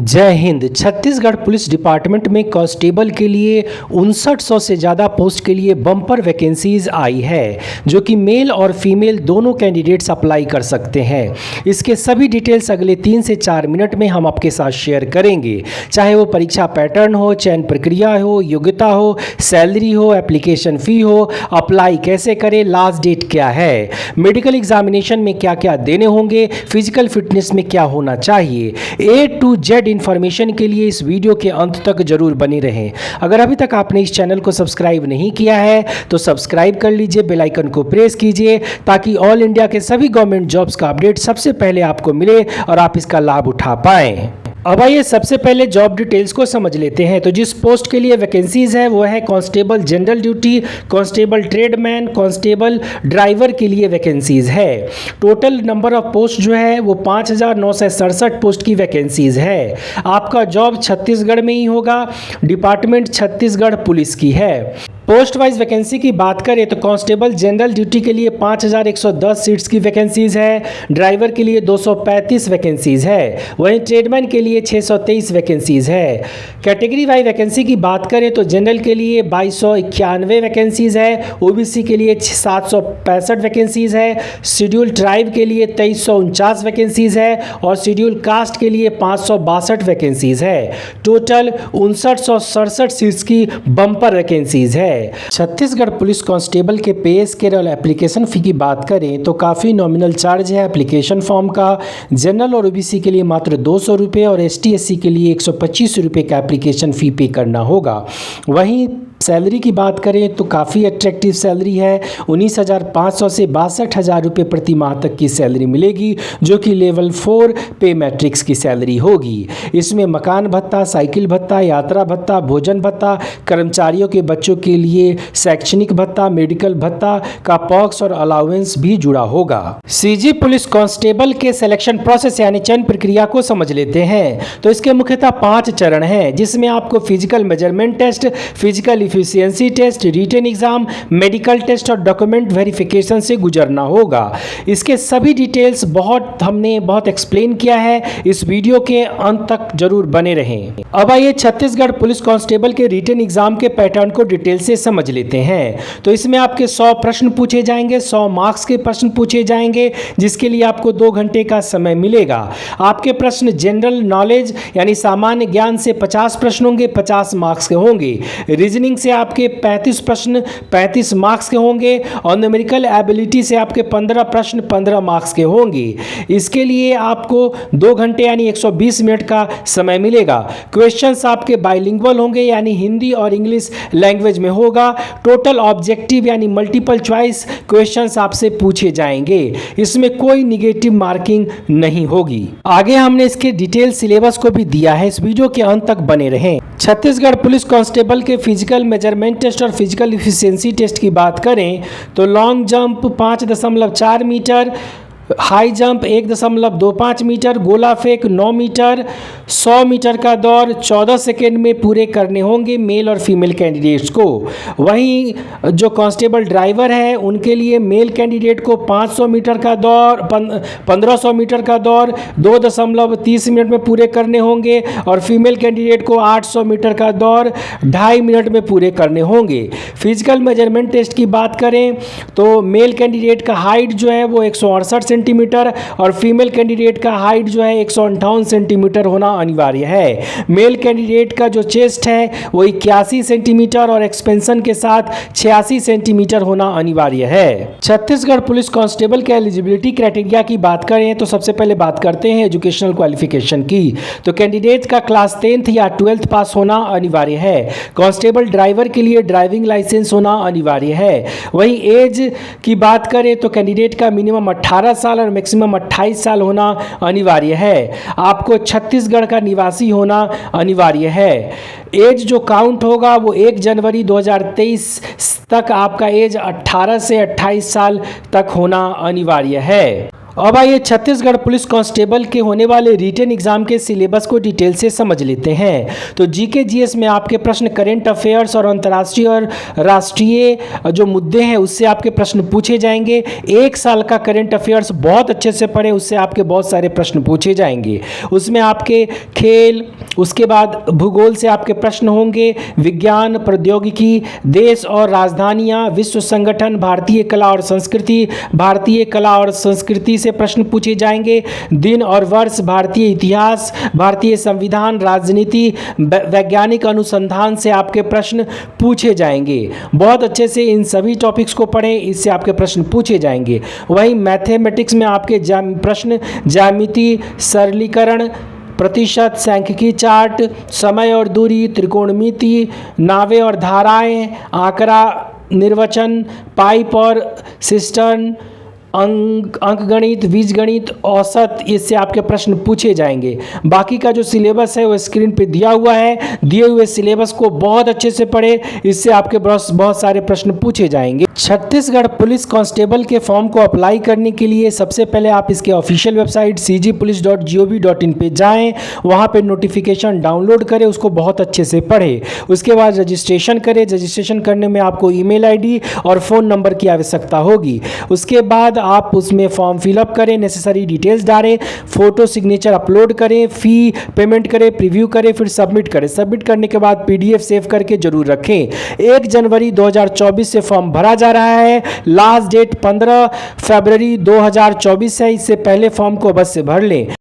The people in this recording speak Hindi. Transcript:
जय हिंद। छत्तीसगढ़ पुलिस डिपार्टमेंट में कांस्टेबल के लिए 5900 से ज़्यादा पोस्ट के लिए बम्पर वैकेंसीज आई है, जो कि मेल और फीमेल दोनों कैंडिडेट्स अप्लाई कर सकते हैं। इसके सभी डिटेल्स अगले 3 से 4 मिनट में हम आपके साथ शेयर करेंगे। चाहे वो परीक्षा पैटर्न हो, चयन प्रक्रिया हो, योग्यता हो, सैलरी हो, एप्लीकेशन फ़ी हो, अप्लाई कैसे करें, लास्ट डेट क्या है, मेडिकल एग्जामिनेशन में क्या क्या देने होंगे, फिजिकल फिटनेस में क्या होना चाहिए, A to Z इन्फॉर्मेशन के लिए इस वीडियो के अंत तक जरूर बने रहें। अगर अभी तक आपने इस चैनल को सब्सक्राइब नहीं किया है तो सब्सक्राइब कर लीजिए, बेल आइकन को प्रेस कीजिए ताकि ऑल इंडिया के सभी गवर्नमेंट जॉब्स का अपडेट सबसे पहले आपको मिले और आप इसका लाभ उठा पाएं। अब आइए सबसे पहले जॉब डिटेल्स को समझ लेते हैं। तो जिस पोस्ट के लिए वैकेंसीज है वो है constable general duty, constable tradesman, constable driver के लिए वैकेंसीज है। टोटल नंबर ऑफ पोस्ट जो है वो 5967 पोस्ट की वैकेंसीज है। आपका जॉब छत्तीसगढ़ में ही होगा। डिपार्टमेंट छत्तीसगढ़ पुलिस की है। पोस्ट वाइज वैकेंसी की बात करें तो कांस्टेबल जनरल ड्यूटी के लिए 5110 सीट्स की वैकेंसीज है। ड्राइवर के लिए 235 वैकेंसीज है। वहीं ट्रेडमैन के लिए 623 वैकेंसीज है। कैटेगरी वाइज वैकेंसी की बात करें तो जनरल के लिए 2291 वैकेंसीज है। ओबीसी के लिए 765 वैकेंसीज है। शेड्यूल ट्राइब के लिए 2349 वैकेंसीज है और शेड्यूल कास्ट के लिए 562 वैकेंसीज है। टोटल 5967 सीट्स की बम्पर वैकेंसीज है। छत्तीसगढ़ पुलिस कांस्टेबल के पे स्केल और एप्लीकेशन फ़ी की बात करें तो काफ़ी नॉमिनल चार्ज है एप्लीकेशन फॉर्म का। जनरल और ओबीसी के लिए मात्र 200 रुपये और ST SC के लिए 125 रुपये का एप्लीकेशन फ़ी पे करना होगा। वहीं सैलरी की बात करें तो काफ़ी अट्रैक्टिव सैलरी है। 19,500 से 62,000 रुपये प्रति माह तक की सैलरी मिलेगी, जो कि लेवल 4 पे मैट्रिक्स की सैलरी होगी। इसमें मकान भत्ता, साइकिल भत्ता, यात्रा भत्ता, भोजन भत्ता, कर्मचारियों के बच्चों के लिए शैक्षणिक भत्ता, मेडिकल भत्ता का पॉक्स और अलाउंस भी जुड़ा होगा। CG पुलिस कांस्टेबल के सिलेक्शन प्रोसेस यानी चयन प्रक्रिया को समझ लेते हैं। तो इसके मुख्यतः 5 चरण हैं, जिसमें आपको physical measurement test, physical efficiency test, written exam, medical test और डॉक्यूमेंट वेरिफिकेशन से गुजरना होगा। इसके सभी डिटेल्स हमने बहुत एक्सप्लेन किया है। इस वीडियो के अंत तक जरूर बने रहें। अब आइए छत्तीसगढ़ पुलिस कांस्टेबल के रिटन एग्जाम के पैटर्न को डिटेल से समझ लेते हैं। तो इसमें आपके 100 प्रश्न पूछे जाएंगे, 100 मार्क्स के प्रश्न पूछे जाएंगे, जिसके लिए आपको 2 घंटे का समय मिलेगा। आपके प्रश्न जनरल नॉलेज यानी सामान्य ज्ञान से 50 प्रश्न होंगे, 50 मार्क्स के होंगे। रीजनिंग से आपके 35 प्रश्न 35 मार्क्स के होंगे और न्यूमेरिकल एबिलिटी से आपके 15 प्रश्न 15 मार्क्स के होंगे। इसके लिए आपको 2 घंटे यानी 120 मिनट का समय मिलेगा। क्वेश्चंस आपके बाइलिंगुअल होंगे यानी हिंदी और इंग्लिश लैंग्वेज में होगा। टोटल ऑब्जेक्टिव यानी मल्टीपल चॉइस क्वेश्चंस आपसे पूछे जाएंगे। इसमें कोई निगेटिव मार्किंग नहीं होगी। आगे हमने इसके डिटेल सिलेबस को भी दिया है, इस वीडियो के अंत तक बने रहें। छत्तीसगढ़ पुलिस कांस्टेबल के फिजिकल मेजरमेंट टेस्ट और फिजिकल इफिशियंसी टेस्ट की बात करें तो long jump 5.4 metre, high jump 1.25 metre, गोला फेंक 9 मीटर, 100 मीटर का दौर 14 सेकेंड में पूरे करने होंगे मेल और फीमेल कैंडिडेट्स को। वहीं जो कांस्टेबल ड्राइवर है उनके लिए मेल कैंडिडेट को 500 मीटर का दौर 1500 मीटर का दौर 2.30 मिनट में पूरे करने होंगे और फीमेल कैंडिडेट को 800 मीटर का दौर 2.5 मिनट में पूरे करने होंगे। फिजिकल मेजरमेंट टेस्ट की बात करें तो मेल कैंडिडेट का हाइट जो है वो 168 सेंटीमीटर और फीमेल कैंडिडेट का हाइट जो है 158 सेंटीमीटर होना अनिवार्य है। मेल कैंडिडेट का जो चेस्ट है वो 81 सेंटीमीटर और एक्सपेंशन के साथ 86 सेंटीमीटर होना अनिवार्य है। छत्तीसगढ़ पुलिस कांस्टेबल के एलिजिबिलिटी क्राइटेरिया की बात करें तो सबसे पहले बात करते हैं एजुकेशनल क्वालिफिकेशन की। तो कैंडिडेट का क्लास 10th या 12th पास होना अनिवार्य है। कांस्टेबल ड्राइवर के लिए ड्राइविंग लाइसेंस होना अनिवार्य है। वहीं एज की बात करें तो कैंडिडेट का मिनिमम 18 साल और मैक्सिमम 28 साल होना अनिवार्य है। आपको छत्तीसगढ़ का निवासी होना अनिवार्य है। एज जो काउंट होगा वो 1 जनवरी 2023 तक आपका एज 18 से 28 साल तक होना अनिवार्य है। अब आइए छत्तीसगढ़ पुलिस कांस्टेबल के होने वाले रिटन एग्जाम के सिलेबस को डिटेल से समझ लेते हैं। तो जीके जीएस में आपके प्रश्न करेंट अफेयर्स और अंतर्राष्ट्रीय और राष्ट्रीय जो मुद्दे हैं उससे आपके प्रश्न पूछे जाएंगे। एक साल का करेंट अफेयर्स बहुत अच्छे से पढ़े, उससे आपके बहुत सारे प्रश्न पूछे जाएंगे। उसमें आपके खेल, उसके बाद भूगोल से आपके प्रश्न होंगे, विज्ञान, प्रौद्योगिकी, देश और राजधानियाँ, विश्व संगठन, भारतीय कला और संस्कृति, भारतीय कला और संस्कृति से प्रश्न पूछे जाएंगे, दिन और वर्ष, भारतीय इतिहास, भारतीय संविधान, राजनीति, वैज्ञानिक अनुसंधान से आपके प्रश्न पूछे जाएंगे। बहुत अच्छे से इन सभी टॉपिक्स को पढ़ें, इससे आपके प्रश्न पूछे जाएंगे। वहीं मैथमेटिक्स में आपके प्रश्न ज्यामिति, सरलीकरण, प्रतिशत, सांख्यिकी चार्ट, समय और दूरी, त्रिकोणमिति, नावें और धाराएं, आंकड़ा, निर्वचन, पाइप और सिस्टर्न, अंकगणित, बीजगणित, औसत, इससे आपके प्रश्न पूछे जाएंगे। बाकी का जो सिलेबस है वो स्क्रीन पे दिया हुआ है। दिए हुए सिलेबस को बहुत अच्छे से पढ़े, इससे आपके बहुत सारे प्रश्न पूछे जाएंगे। छत्तीसगढ़ पुलिस कांस्टेबल के फॉर्म को अप्लाई करने के लिए सबसे पहले आप इसके ऑफिशियल वेबसाइट cgpolice.gov.in पे जाएं, वहाँ पे नोटिफिकेशन डाउनलोड करें, उसको बहुत अच्छे से पढ़ें। उसके बाद रजिस्ट्रेशन करें। रजिस्ट्रेशन करने में आपको ईमेल आईडी और फ़ोन नंबर की आवश्यकता होगी। उसके बाद आप उसमें फॉर्म फिलअप करें, नेसेसरी डिटेल्स डालें, फ़ोटो सिग्नेचर अपलोड करें, फ़ी पेमेंट करें, प्रीव्यू करें, फिर सबमिट करें। सबमिट करने के बाद PDF सेव करके जरूर रखें। 1 जनवरी 2024 से फॉर्म भरा जा रहा है। लास्ट डेट 15 फरवरी 2024 है। इससे पहले फॉर्म को अवश्य भर लें।